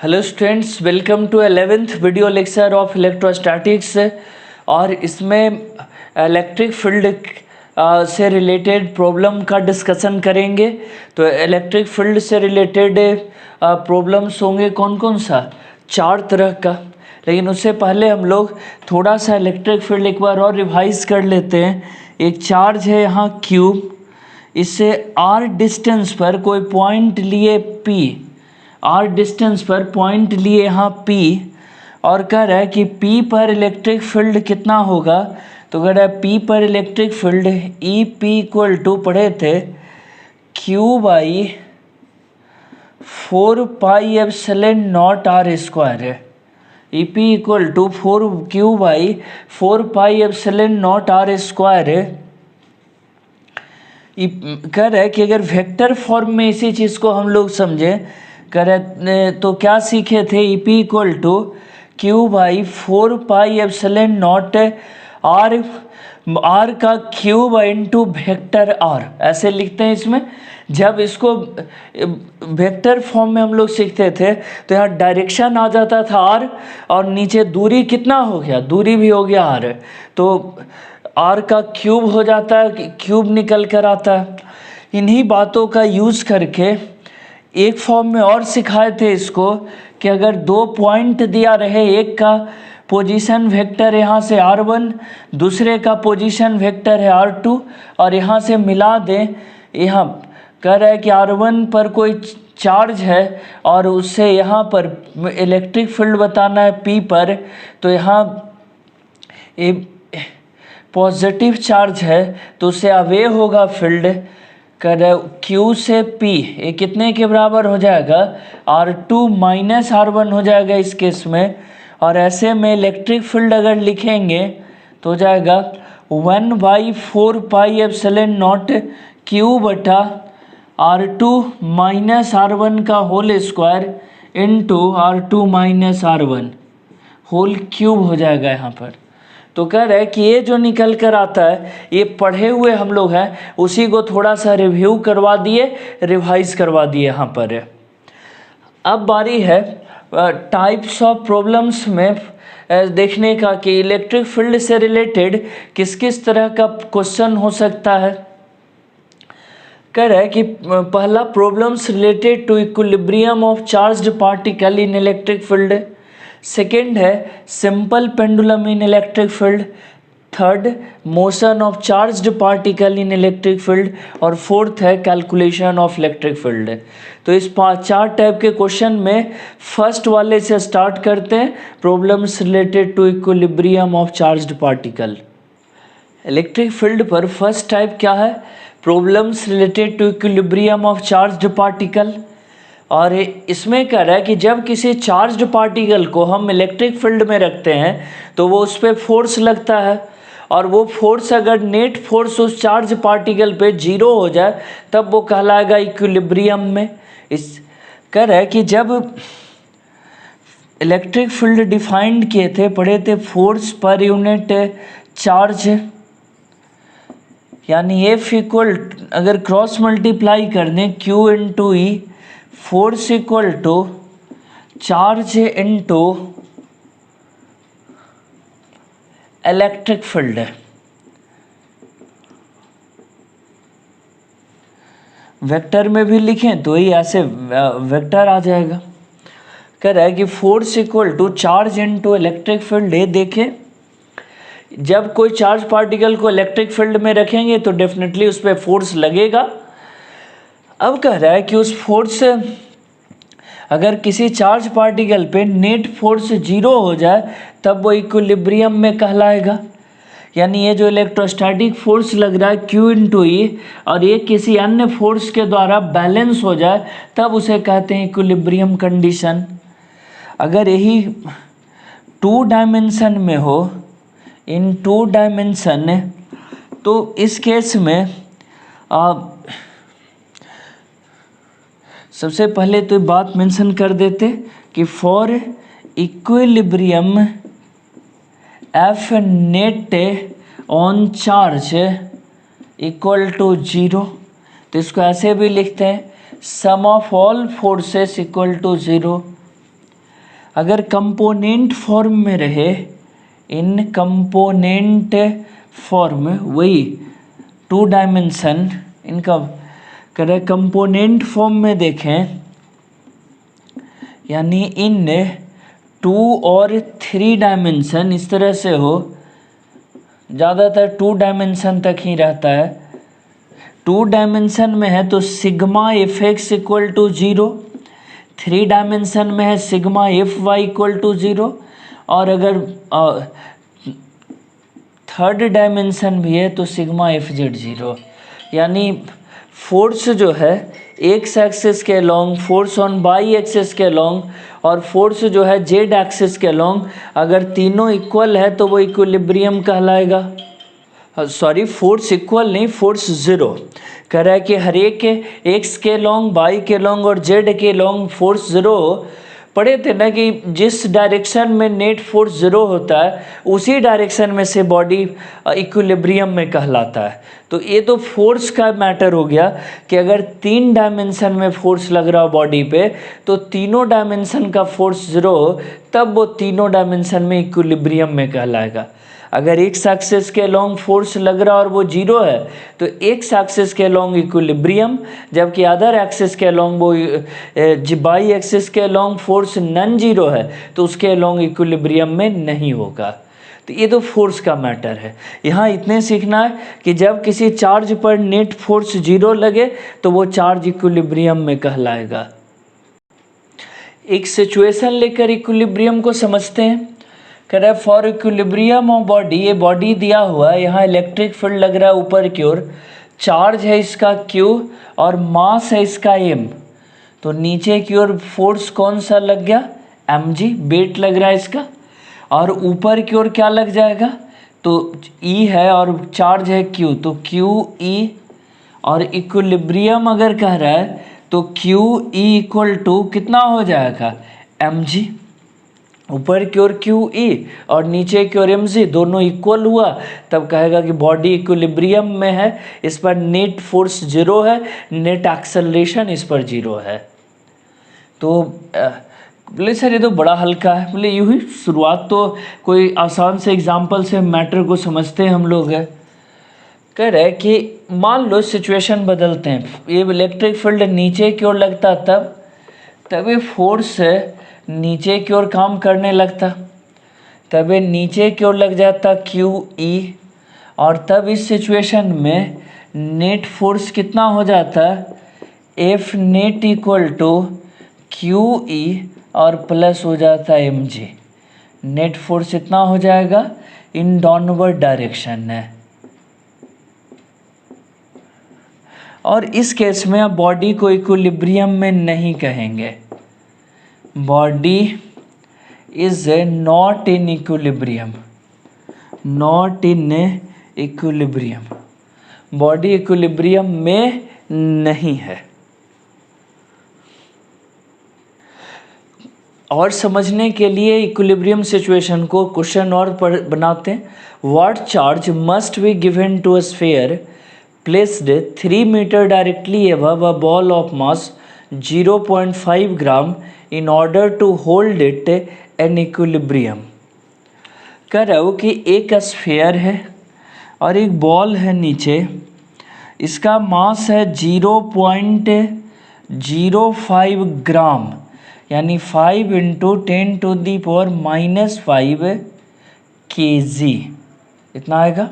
Hello students, welcome to 11th video lecture of electrostatics. और इसमें electric field से related problem का discussion करेंगे। तो इलेक्ट्रिक फील्ड से रिलेटेड प्रॉब्लम्स होंगे कौन कौन सा, 4 तरह का। लेकिन उससे पहले हम लोग थोड़ा सा इलेक्ट्रिक फील्ड एक बार और रिवाइज कर लेते हैं। एक चार्ज है यहाँ Q, इससे r डिस्टेंस पर कोई पॉइंट लिए P, r डिस्टेंस पर पॉइंट लिए यहाँ P, और कह रहा है कि P पर इलेक्ट्रिक फील्ड कितना होगा। तो कह रहा है P पर electric field EP equal to पढ़े थे Q by 4 pi epsilon naught R square है। EP equal to 4Q by 4 pi epsilon naught R square है। कह रहा है कि अगर वेक्टर फॉर्म में इसी चीज़ को हम लोग समझें, करें तो क्या सीखे थे, EP equal to Q by 4 pi epsilon naught R का क्यूब इंटू वेक्टर R, ऐसे लिखते हैं। इसमें जब इसको वेक्टर फॉर्म में हम लोग सीखते थे तो यहाँ डायरेक्शन आ जाता था R, और नीचे दूरी कितना हो गया, दूरी भी हो गया R, तो R का क्यूब हो जाता है, क्यूब निकल कर आता है। इन्हीं बातों का यूज़ करके एक फॉर्म में और सिखाए थे इसको कि अगर 2 पॉइंट दिया रहे, एक का पोजीशन वेक्टर यहाँ से R1, दूसरे का पोजीशन वेक्टर है R2, और यहाँ से मिला दें। यहाँ कह रहा है कि R1 पर कोई चार्ज है और उससे यहाँ पर इलेक्ट्रिक फील्ड बताना है P पर, तो यहाँ पॉजिटिव चार्ज है तो उससे अवे होगा फील्ड। कर Q से P ये कितने के बराबर हो जाएगा, R2 माइनस R1 हो जाएगा इस केस में। और ऐसे में इलेक्ट्रिक फील्ड अगर लिखेंगे तो हो जाएगा 1 by 4 pi epsilon nought Q बटा R2 माइनस R1 का whole square into R2 minus R1 whole cube हो जाएगा यहाँ पर। तो कह रहे हैं कि ये जो निकल कर आता है ये पढ़े हुए हम लोग हैं, उसी को थोड़ा सा रिव्यू करवा दिए, रिवाइज करवा दिए यहाँ पर। अब बारी है टाइप्स ऑफ प्रॉब्लम्स में देखने का कि इलेक्ट्रिक फील्ड से रिलेटेड किस किस तरह का क्वेश्चन हो सकता है। कह रहा है कि पहला problems related to equilibrium of charged particle in electric field, second है simple pendulum in electric field, third motion of charged particle in electric field, और फोर्थ है कैलकुलेशन ऑफ इलेक्ट्रिक फील्ड। तो इस 4 टाइप के क्वेश्चन में first वाले से start करते हैं, problems related to equilibrium of charged particle. Electric field पर फर्स्ट टाइप क्या है, problems related to equilibrium of charged particle. और इसमें कह रहा है कि जब किसी चार्ज्ड पार्टिकल को हम इलेक्ट्रिक फील्ड में रखते हैं तो वो उस पर फोर्स लगता है, और वो फोर्स अगर नेट फोर्स उस चार्ज पार्टिकल पे 0 हो जाए तब वो कहलाएगा इक्विलिब्रियम में। इस कह रहा है कि जब इलेक्ट्रिक फील्ड डिफाइंड किए थे, पढ़े थे फोर्स पर यूनिट चार्ज, यानी F इक्वल अगर क्रॉस मल्टीप्लाई कर दें Q into E, force equal to charge into electric field है। वेक्टर में भी लिखें तो ही ऐसे वेक्टर आ जाएगा। कह रहा है कि force equal to charge into electric field है। देखें, जब कोई चार्ज पार्टिकल को इलेक्ट्रिक फील्ड में रखेंगे तो डेफिनेटली उस पर फोर्स लगेगा। अब कह रहा है कि उस फोर्स अगर किसी चार्ज पार्टिकल पे नेट फोर्स 0 हो जाए तब वो इक्विलिब्रियम में कहलाएगा। यानी ये जो इलेक्ट्रोस्टैटिक फोर्स लग रहा है Q इंटू ई, और ये किसी अन्य फोर्स के द्वारा बैलेंस हो जाए तब उसे कहते हैं इक्विलिब्रियम कंडीशन। अगर यही 2 डायमेंशन में हो, इन 2 डायमेंशन, तो इस केस में सबसे पहले तो बात मेंशन कर देते कि for equilibrium F net on charge equal to 0, तो इसको ऐसे भी लिखते हैं sum of all forces equal to 0। अगर कंपोनेंट फॉर्म में रहे, इन कंपोनेंट फॉर्म, वही 2 डायमेंशन, इनका करें कंपोनेंट फॉर्म में देखें, यानी इन 2 और 3 डायमेंशन इस तरह से हो, ज़्यादातर 2 डायमेंशन तक ही रहता है। 2 डायमेंशन में है तो sigma F X equal to 0, 3 dimension में है sigma F Y equal to 0, और अगर 3rd डायमेंशन भी है तो सिग्मा एफ जेड 0। यानी फोर्स जो है एक्स एक्सिस के long, force on by axis के लॉन्ग, और फोर्स जो है जेड एक्सिस के लॉन्ग, अगर तीनों इक्वल है तो वो इक्विलिब्रियम कहलाएगा। सॉरी, फोर्स इक्वल नहीं, फोर्स 0 कह रहा है कि हर एक के एक्स के लॉन्ग, बाई के लॉन्ग और जेड के लॉन्ग फोर्स 0। पढ़े थे ना कि जिस डायरेक्शन में नेट फोर्स 0 होता है उसी डायरेक्शन में से बॉडी इक्विलिब्रियम में कहलाता है। तो ये तो फोर्स का मैटर हो गया कि अगर 3 डायमेंशन में फोर्स लग रहा हो बॉडी पे तो तीनों डायमेंशन का फोर्स 0 हो, तब वो तीनों डायमेंशन में इक्विलिब्रियम में कहलाएगा। अगर एक्स एक्सिस के लॉन्ग फोर्स लग रहा और वो 0 है तो एक्स एक्सिस के लॉन्ग इक्विलिब्रियम, जबकि अदर एक्सिस के लॉन्ग वो बाई एक्सिस के लॉन्ग फोर्स नॉन 0 है तो उसके लॉन्ग इक्विलिब्रियम में नहीं होगा। तो ये तो फोर्स का मैटर है। यहाँ इतने सीखना है कि जब किसी चार्ज पर नेट फोर्स 0 लगे तो वो चार्ज इक्विलिब्रियम में कहलाएगा। एक सिचुएशन लेकर इक्विलिब्रियम को समझते हैं। कह रहा है फॉर इक्विलिब्रियम ऑफ बॉडी, ये बॉडी दिया हुआ है, यहाँ इलेक्ट्रिक फील्ड लग रहा है ऊपर की ओर, चार्ज है इसका Q और मास है इसका M, तो नीचे की ओर फोर्स कौन सा लग गया, mg, वेट लग रहा है इसका, और ऊपर की ओर क्या लग जाएगा, तो E है और चार्ज है Q, तो QE, और इक्विलिब्रियम अगर कह रहा है तो QE इक्वल टू कितना हो जाएगा, mg, ऊपर की ओर QE और नीचे की ओर mg, दोनों इक्वल हुआ तब कहेगा कि बॉडी इक्विलिब्रियम में है, इस पर नेट फोर्स 0 है, नेट एक्सेलरेशन इस पर 0 है। तो बोले सर ये तो बड़ा हल्का है। बोले यूँ ही शुरुआत तो कोई आसान से एग्जाम्पल से मैटर को समझते हैं हम लोग है। कह रहे कि मान लो सिचुएशन बदलते हैं, ये इलेक्ट्रिक फील्ड नीचे की ओर लगता तब ये फोर्स नीचे की ओर काम करने लगता, तब ये नीचे की ओर लग जाता QE, और तब इस सिचुएशन में नेट फोर्स कितना हो जाता, F net equal to QE और प्लस हो जाता mg। नेट फोर्स इतना हो जाएगा इन डाउनवर्ड डायरेक्शन है। और इस केस में आप बॉडी को इक्विलिब्रियम में नहीं कहेंगे, body is not in equilibrium, not in equilibrium, body equilibrium में नहीं है। और समझने के लिए इक्विलिब्रियम सिचुएशन को क्वेश्चन और बनाते हैं। What charge must be given to a sphere placed 3 metre directly above a ball of mass 0.5 gram in order to hold it in equilibrium। कह रहा हूँ कि एक स्फीयर है और एक बॉल है नीचे, इसका मास है 0.05 ग्राम, यानी 5 × 10⁻⁻⁵ kg, इतना आएगा।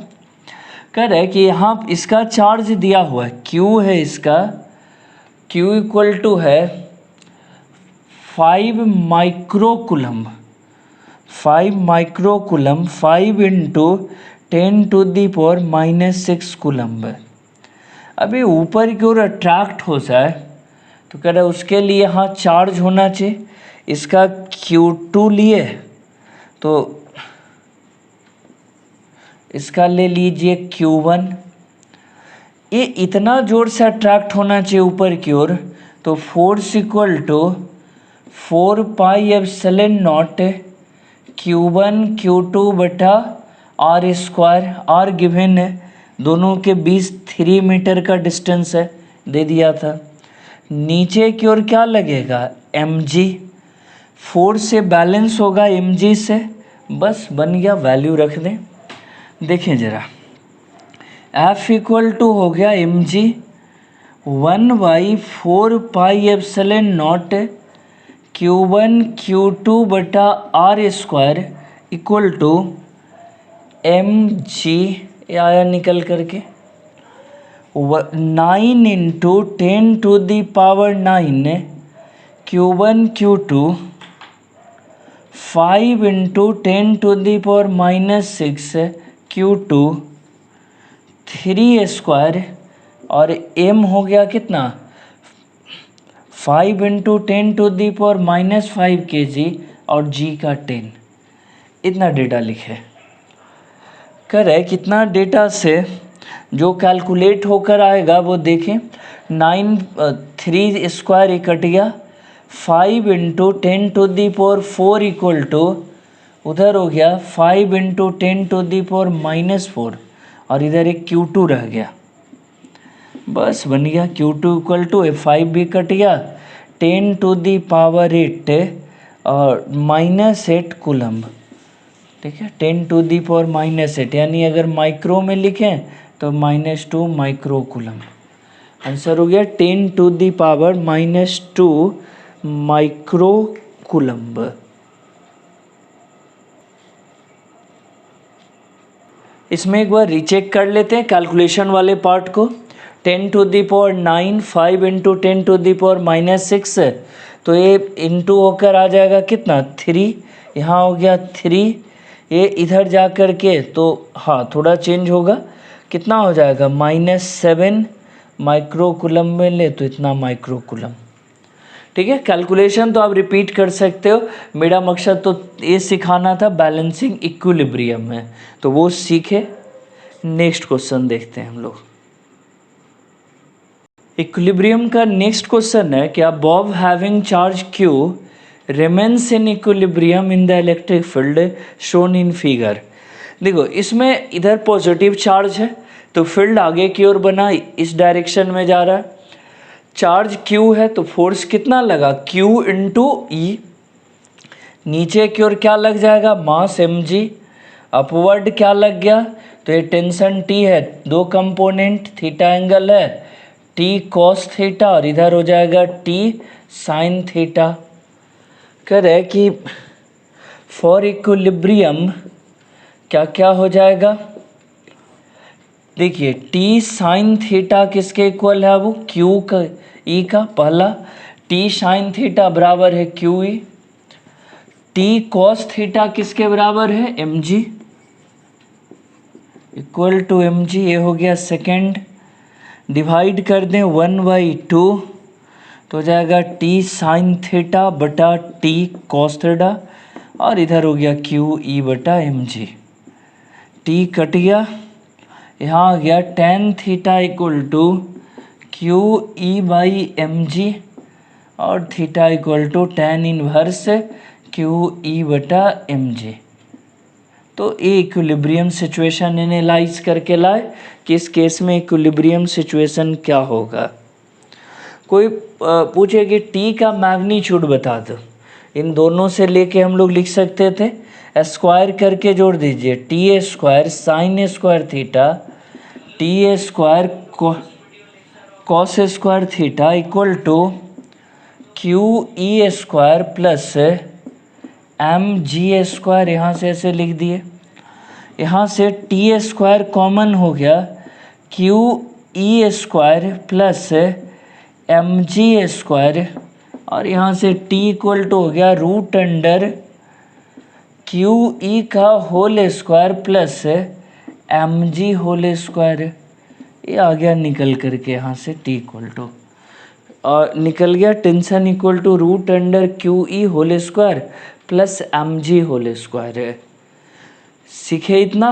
कह रहा है कि यहाँ इसका चार्ज दिया हुआ है, Q है इसका, Q इक्वल टू है 5 माइक्रोकुलम, 5 माइक्रोकुलम, 5 × 10⁻⁻⁶ कुलम्ब। अभी ऊपर की ओर अट्रैक्ट हो जाए तो कह रहा है उसके लिए यहाँ चार्ज होना चाहिए। इसका Q2 लिए तो इसका ले लीजिए Q1, ये इतना ज़ोर से अट्रैक्ट होना चाहिए ऊपर की ओर, तो force equal to 4πε0 Q1 Q2 बटा r², r गिवन है, दोनों के बीच 3 मीटर का डिस्टेंस है, दे दिया था। नीचे की ओर क्या लगेगा, mg, फोर्स से बैलेंस होगा mg से, बस बन गया, वैल्यू रख दें। देखें ज़रा, F इक्वल टू हो गया mg 1/4πε0 Q1 Q2 बटा R square equal to mg, आया निकल करके 9 into 10⁻9 Q1 Q2, 5 into 10⁻6 Q2, 3 square, और m हो गया कितना 5 इंटू 10⁻5 kg और g का 10। इतना डेटा लिखे। करे कितना डेटा से जो कैलकुलेट होकर आएगा वो देखें। 3 स्क्वायर ये कट गया, 5 इंटू 10⁴ इक्वल टू उधर हो गया 5 इंटू 10⁻⁻4 और इधर एक Q2 रह गया, बस बन गया Q2 इक्वल टू 5 भी कट गया 10⁸ और -8 कूलम्ब। ठीक है, 10⁻⁻8, यानी अगर माइक्रो में लिखें तो -2 माइक्रो कूलम्ब। आंसर हो गया 10⁻⁻2 माइक्रो कूलम्ब। इसमें एक बार रीचेक कर लेते हैं कैलकुलेशन वाले पार्ट को। 10⁹ 5 इंटू 10⁻6, तो ये इंटू होकर आ जाएगा कितना 3, यहाँ हो गया 3, ये इधर जा कर के तो हाँ थोड़ा चेंज होगा, कितना हो जाएगा -7 माइक्रो कूलम्ब में ले तो इतना माइक्रो कूलम्ब। ठीक है, कैलकुलेशन तो आप रिपीट कर सकते हो, मेरा मकसद तो ये सिखाना था बैलेंसिंग इक्विलिब्रियम में, तो वो सीखे। नेक्स्ट क्वेश्चन देखते हैं हम लोग। इक्विलिब्रियम का नेक्स्ट क्वेश्चन है कि Bob having charge Q remains in equilibrium in the electric field shown in figure. देखो इसमें इधर पॉजिटिव चार्ज है तो फील्ड आगे की ओर बना, इस डायरेक्शन में जा रहा है। चार्ज Q है तो फोर्स कितना लगा Q इंटू ई, नीचे की ओर क्या लग जाएगा मास mg, अपवर्ड क्या लग गया तो ये टेंशन T है, दो कंपोनेंट, थीटा एंगल है T cos थीटा और इधर हो जाएगा T sin थीटा। कह रहे कि फॉर इक्विलिब्रियम क्या क्या हो जाएगा, देखिए T sin थीटा किसके इक्वल है, वो Q का E का, पहला T sin थीटा बराबर है QE, T cos थीटा किसके बराबर है mg इक्वल टू mg, ये हो गया सेकेंड। डिवाइड कर दें 1/2 तो हो जाएगा T sin थीटा बटा T cos थीटा और इधर हो गया QE बटा mg। T कट गया, यहाँ आ गया tan theta equal to QE/mg और theta equal to tan inverse QE बटा mg। तो ये इक्विलिब्रियम सिचुएशन एनालाइज करके लाए कि इस केस में इक्विलिब्रियम सिचुएशन क्या होगा। कोई पूछे कि T का मैग्नीट्यूड बता दो, इन दोनों से लेके हम लोग लिख सकते थे, स्क्वायर करके जोड़ दीजिए T square sine square theta T square cos square theta equal to QE square plus mg square, यहाँ से ऐसे लिख दिए। यहाँ से T स्क्वायर कॉमन हो गया, QE square plus mg square और यहाँ से T इक्वल टू हो गया रूट अंडर QE का whole square plus mg whole square. ये आ गया निकल करके यहाँ से T इक्वल टू और निकल गया tension equal to root under QE whole square plus mg whole square है। सीखे इतना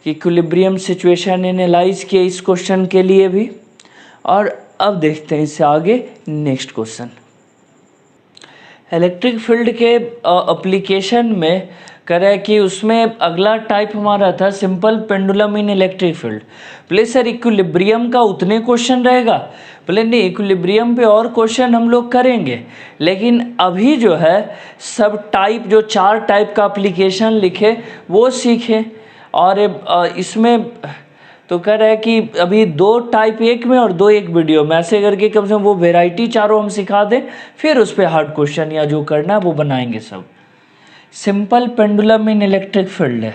कि इक्विलिब्रियम सिचुएशन एनालाइज किए इस क्वेश्चन के लिए भी। और अब देखते हैं इससे आगे नेक्स्ट क्वेश्चन। इलेक्ट्रिक फील्ड के एप्लीकेशन में कह रहा है कि उसमें अगला टाइप हमारा था simple pendulum in electric field. बोले सर इक्विलिब्रियम का उतने क्वेश्चन रहेगा? बोले नहीं, इक्विलिब्रियम पे और क्वेश्चन हम लोग करेंगे, लेकिन अभी जो है सब टाइप, जो 4 टाइप का एप्लीकेशन लिखे वो सीखे। और इसमें तो कह रहा है कि अभी 2 टाइप एक में और 2 एक वीडियो में, ऐसे करके कम से कम वो वेराइटी चारों हम सिखा दें, फिर उस पर हार्ड क्वेश्चन या जो करना है वो बनाएंगे सब। Simple pendulum in electric field है।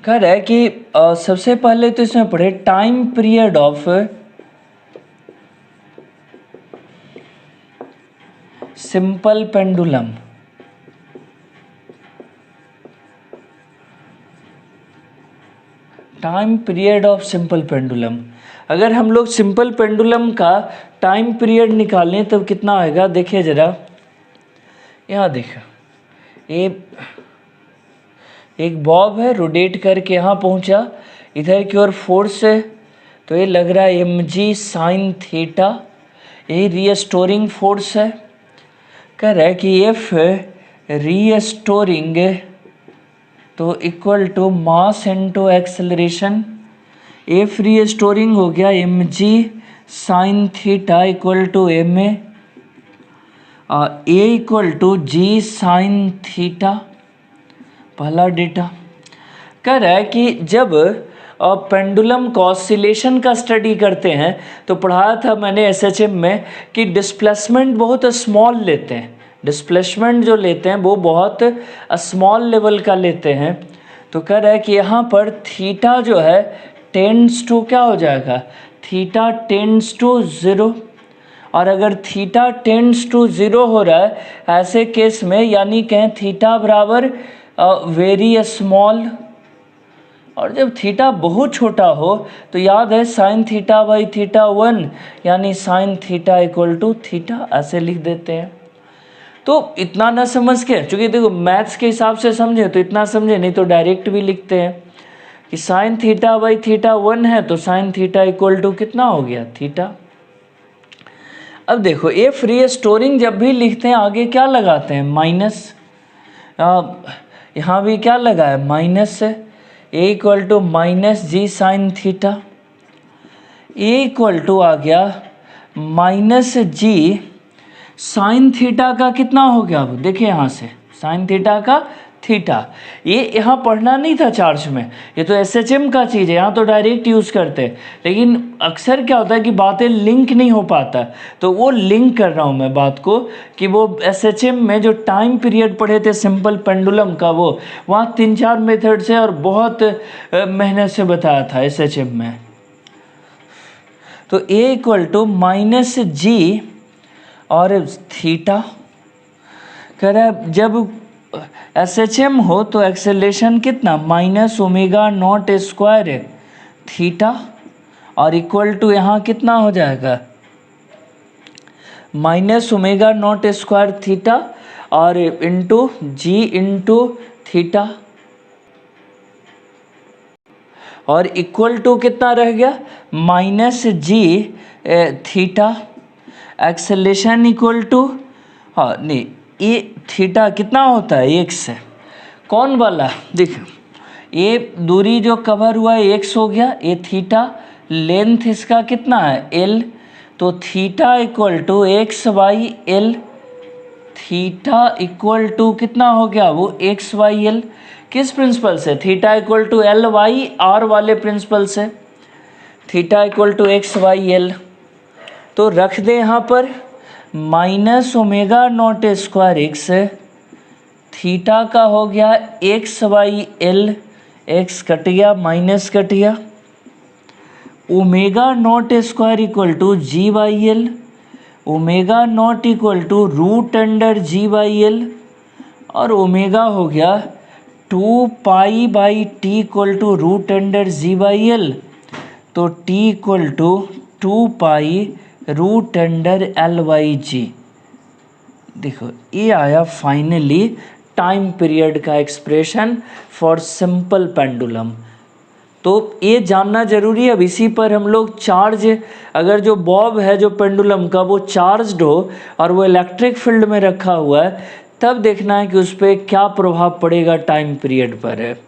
कह रहा है कि सबसे पहले तो इसमें पढ़े time period of simple pendulum. Time period of simple pendulum, अगर हम लोग सिंपल पेंडुलम का टाइम पीरियड निकालें तब कितना आएगा? देखिए ज़रा, यहाँ देखो, एक बॉब है, रोटेट करके यहाँ पहुँचा, इधर की ओर फोर्स है, तो ये लग रहा है mg साइन थीटा, ये रीस्टोरिंग फोर्स है। कह रहा है कि एफ रीस्टोरिंग तो equal to mass into acceleration. F restoring हो गया mg sine theta equal to ma, A equal to G sine theta, पहला डेटा। कह रहा है कि जब पेंडुलम का ऑसिलेशन का स्टडी करते हैं तो पढ़ाया था मैंने एसएचएम में कि डिस्प्लेसमेंट बहुत स्मॉल लेते हैं, डिस्प्लेसमेंट जो लेते हैं वो बहुत स्मॉल लेवल का लेते हैं। तो कह रहा है कि यहाँ पर थीटा जो है टेंड्स टू क्या हो जाएगा? Theta tends to 0। और अगर थीटा टेंड्स टू 0 हो रहा है ऐसे केस में, यानी कहें थीटा बराबर वेरी स्मॉल, और जब थीटा बहुत छोटा हो तो याद है साइन थीटा बाई थीटा 1, यानी sine theta equal to theta, ऐसे लिख देते हैं। तो इतना ना समझ के, चूँकि देखो मैथ्स के हिसाब से समझे तो इतना समझे, नहीं तो डायरेक्ट भी लिखते हैं कि साइन थीटा बाई थीटा 1 है तो साइन थीटा इक्वल टू कितना हो गया? थीटा। अब देखो एफ रीस्टोरिंग जब भी लिखते हैं आगे क्या लगाते हैं? माइनस। यहाँ भी क्या लगा है? माइनस है। A equal to minus g sine theta, a equal to आ गया माइनस जी साइन थीटा का कितना हो गया? अब देखिए यहाँ से साइन थीटा का थीटा, ये यहाँ पढ़ना नहीं था चार्ज में, ये तो एसएचएम का चीज़ है, यहाँ तो डायरेक्ट यूज़ करते हैं। लेकिन अक्सर क्या होता है कि बातें लिंक नहीं हो पाता, तो वो लिंक कर रहा हूँ मैं बात को कि वो एसएचएम में जो टाइम पीरियड पढ़े थे सिंपल पेंडुलम का, वो वहाँ 3-4 मेथड से और बहुत मेहनत से बताया था एसएचएम में। तो ए इक्वल टू माइनस जी और थीटा। कह रहा है जब एसएचएम हो तो एक्सेलरेशन कितना? Minus omega nought square theta, और इक्वल टू यहाँ कितना हो जाएगा? Minus omega nought square theta और इंटू जी इंटू थीटा, और इक्वल टू कितना रह गया? Minus G theta. Acceleration equal to, हाँ नहीं, ये थीटा कितना होता है? x है। कौन वाला? देखो ये दूरी जो कवर हुआ है x हो गया, ये थीटा, लेंथ इसका कितना है? l, तो theta equal to X by L, theta equal to कितना हो गया? वो एक्स वाई एल। किस प्रिंसिपल से? Theta equal to L by R वाले प्रिंसिपल से, theta equal to X by L. तो रख दें यहाँ पर minus omega nought square X, theta का हो गया X by L, X cut गया माइनस कट गया, omega nought square equal to G by L, omega naught equal to root under g by l, और ओमेगा हो गया 2 pi by T equal to root under g by L, तो T equal to 2 pi root under l by g. देखो ये आया finally time period का expression for simple pendulum. तो ये जानना जरूरी है। अब इसी पर हम लोग चार्ज, अगर जो बॉब है जो पेंडुलम का वो चार्ज्ड हो और वो इलेक्ट्रिक फील्ड में रखा हुआ है तब देखना है कि उस पर क्या प्रभाव पड़ेगा टाइम पीरियड पर है।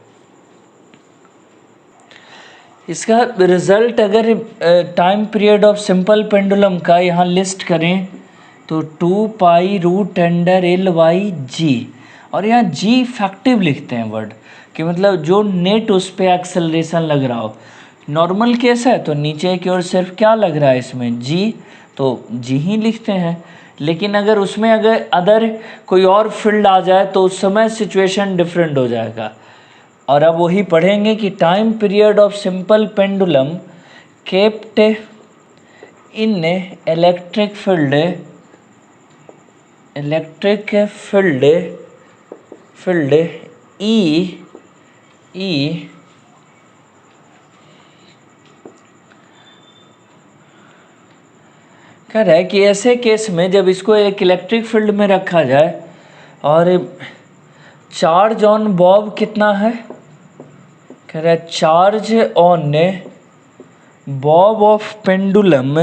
इसका रिज़ल्ट अगर time period of simple pendulum का यहाँ लिस्ट करें तो 2π√10⁻⁷ और यहाँ g इफेक्टिव लिखते हैं वर्ड कि मतलब जो नेट उस पर एक्सेलरेशन लग रहा हो। नॉर्मल केस है तो नीचे की ओर सिर्फ क्या लग रहा है इसमें g, तो g ही लिखते हैं। लेकिन अगर उसमें अगर अदर कोई और फील्ड आ जाए तो उस समय सिचुएशन डिफरेंट हो जाएगा। और अब वही पढ़ेंगे कि time period of simple pendulum kept in electric field E कह रहा है कि ऐसे केस में जब इसको एक इलेक्ट्रिक फील्ड में रखा जाए और चार्ज ऑन बॉब कितना है, कह रहा है charge on Bob of pendulum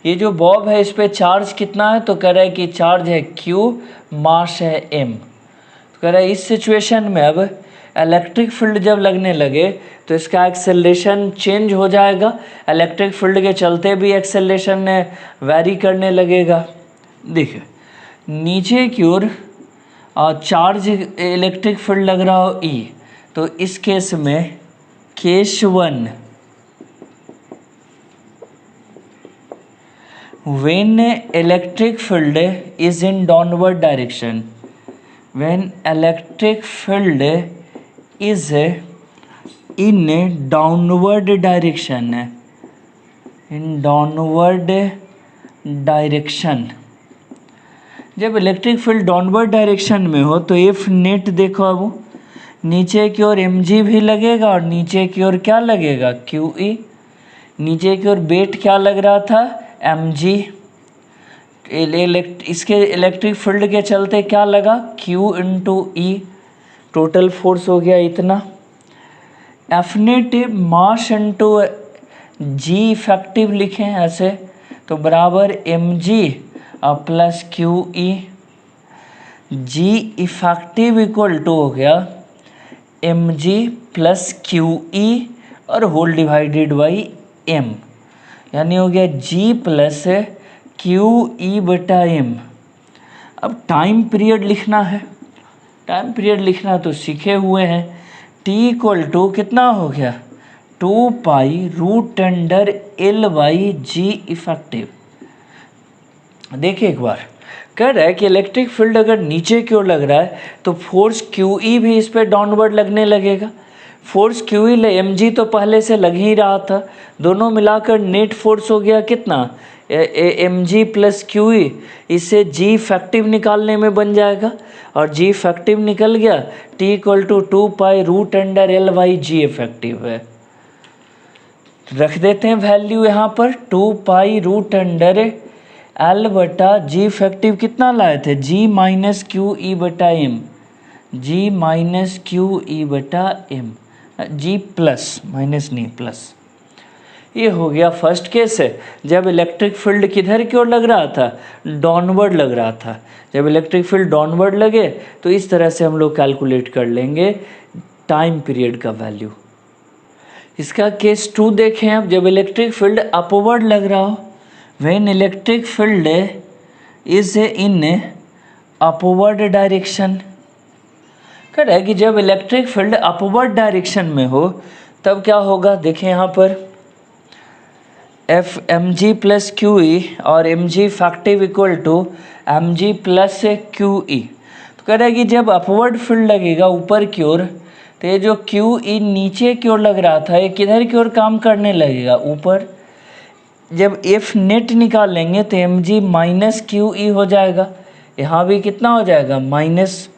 ये जो बॉब है इस पे चार्ज कितना है, तो कह रहा है कि चार्ज है Q, मास है M। तो कह रहा है इस सिचुएशन में अब इलेक्ट्रिक फील्ड जब लगने लगे तो इसका एक्सेलरेशन चेंज हो जाएगा, इलेक्ट्रिक फील्ड के चलते भी एक्सेलरेशन वैरी करने लगेगा। देखिए नीचे की ओर चार्ज इलेक्ट्रिक फील्ड लग रहा हो E, तो इस केस में case 1 when electric field is in downward direction, when electric field is in downward direction, जब इलेक्ट्रिक फील्ड डाउनवर्ड डायरेक्शन में हो तो एफ नेट देखो, अब नीचे की ओर mg भी लगेगा और नीचे की ओर क्या लगेगा QE। नीचे की ओर वेट क्या लग रहा था mg, इसके इलेक्ट्रिक फील्ड के चलते क्या लगा Q into E, total force हो गया इतना। F net mass into G effective लिखें ऐसे तो बराबर mg plus QE, G effective equal to हो गया mg प्लस QE और होल डिवाइडेड बाई m, यानी हो गया G प्लस QE/m। अब टाइम पीरियड लिखना है, टाइम पीरियड लिखना तो सीखे हुए हैं। T इक्वल टू कितना हो गया 2π√10⁻⁷G इफेक्टिव। देखिए एक बार कह रहा है कि इलेक्ट्रिक फील्ड अगर नीचे की ओर लग रहा है तो फोर्स QE भी इस पर डाउनवर्ड लगने लगेगा। फोर्स QE mg तो पहले से लग ही रहा था, दोनों मिलाकर नेट फोर्स हो गया कितना mg प्लस QE, इससे G इफेक्टिव निकालने में बन जाएगा और G इफेक्टिव निकल गया। T equal to 2π√10⁻⁷G effective है, रख देते हैं वैल्यू यहाँ पर 2π√10L/G इफेक्टिव कितना लाए थे G minus QE/m, G minus QE/m, G plus minus नहीं प्लस। ये हो गया फर्स्ट केस है जब इलेक्ट्रिक फील्ड किधर की ओर लग रहा था, डाउनवर्ड लग रहा था। जब इलेक्ट्रिक फील्ड डाउनवर्ड लगे तो इस तरह से हम लोग कैलकुलेट कर लेंगे टाइम पीरियड का वैल्यू। इसका केस 2 देखें अब, जब इलेक्ट्रिक फील्ड अपवर्ड लग रहा हो, when electric field is in upward direction. कह रहा है कि जब इलेक्ट्रिक फील्ड अपवर्ड डायरेक्शन में हो तब क्या होगा, देखें यहाँ पर mg प्लस QE और mg effective equal to mg plus QE। तो कह रहा है कि जब अपवर्ड फील्ड लगेगा ऊपर की ओर तो ये जो QE नीचे की ओर लग रहा था ये किधर की ओर काम करने लगेगा, ऊपर। जब F नेट निकाल लेंगे तो mg माइनस QE हो जाएगा, यहाँ भी कितना हो जाएगा माइनस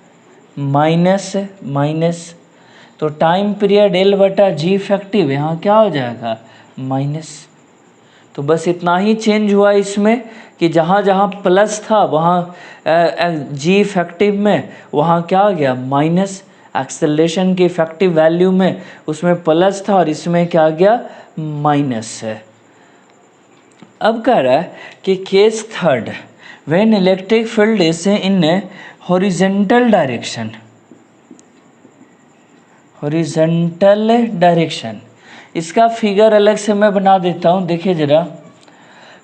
माइनस माइनस, तो टाइम पीरियड L/G इफेक्टिव यहाँ क्या हो जाएगा माइनस। तो बस इतना ही चेंज हुआ इसमें कि जहाँ जहाँ प्लस था वहाँ G इफेक्टिव में वहाँ क्या आ गया माइनस, एक्सेलरेशन की इफेक्टिव वैल्यू में उसमें प्लस था और इसमें क्या आ गया, माइनस है। अब कह रहा है कि case third, when electric field is in horizontal direction, horizontal direction, इसका फिगर अलग से मैं बना देता हूँ, देखिए जरा।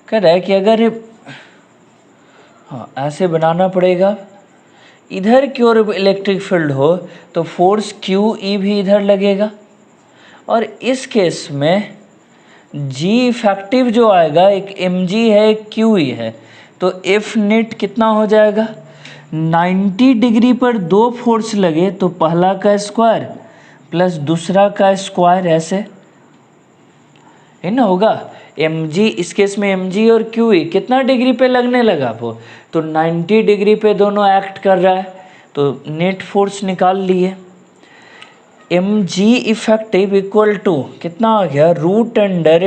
कह रहा है कि अगर हाँ ऐसे बनाना पड़ेगा, इधर की ओर इलेक्ट्रिक फील्ड हो तो फोर्स क्यू ई भी इधर लगेगा, और इस केस में जी इफेक्टिव जो आएगा, एक एम जी है एक क्यू ई है, तो एफ नेट कितना हो जाएगा, 90 डिग्री पर दो फोर्स लगे तो पहला का स्क्वायर प्लस दूसरा का स्क्वायर, ऐसे है ना होगा। एम जी, इस केस में एम जी और क्यू ई कितना डिग्री पे लगने लगा वो, तो 90 डिग्री पे दोनों एक्ट कर रहा है, तो नेट फोर्स निकाल लिए। M G effective equal to कितना आ गया, root under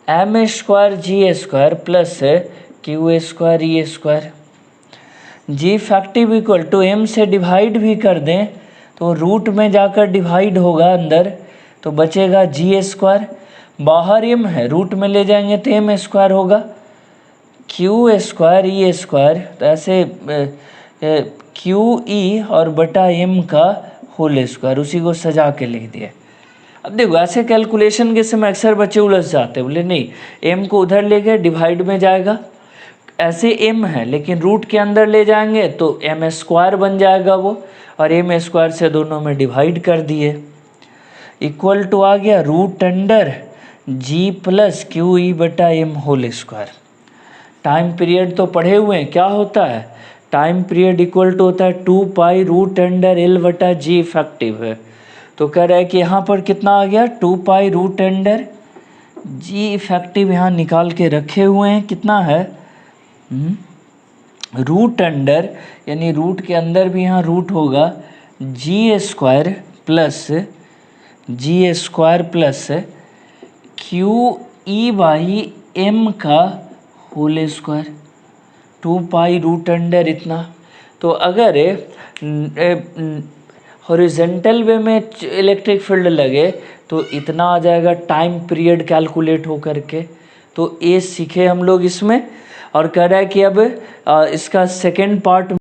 M square G square plus Q square E square. G effective equal to M से डिवाइड भी कर दें तो रूट में जाकर डिवाइड होगा अंदर, तो बचेगा जी स्क्वायर, बाहर एम है रूट में ले जाएंगे तो एम स्क्वायर होगा, क्यू स्क्वायर ई स्क्वायर, तो ऐसे क्यू ई और बटा एम का होल स्क्वायर, उसी को सजा के लिख दिया। अब देखो ऐसे कैलकुलेशन के समय अक्सर बच्चे उलझ जाते हैं, बोले नहीं एम को उधर ले गए डिवाइड में जाएगा, ऐसे एम है लेकिन रूट के अंदर ले जाएंगे तो एम स्क्वायर बन जाएगा वो, और एम स्क्वायर से दोनों में डिवाइड कर दिए, इक्वल टू आ गया root under G plus Q E बटा M whole square. Time period तो पढ़े हुए हैं, क्या होता है टाइम पीरियड इक्वल टू होता है 2 पाई रूट अंडर एल बटा जी इफेक्टिव है, तो कह रहा है कि यहाँ पर कितना आ गया 2 पाई रूट अंडर जी इफेक्टिव, यहाँ निकाल के रखे हुए हैं, कितना है रूट अंडर, यानी रूट के अंदर भी यहाँ रूट होगा, g square plus Q E by m का होल स्क्वायर, 2 पाई रूट अंडर इतना। तो अगर हॉरिजॉन्टल वे में इलेक्ट्रिक फील्ड लगे तो इतना आ जाएगा टाइम पीरियड कैलकुलेट हो करके, तो ये सीखे हम लोग इसमें। और कह रहा है कि अब इसका सेकेंड पार्ट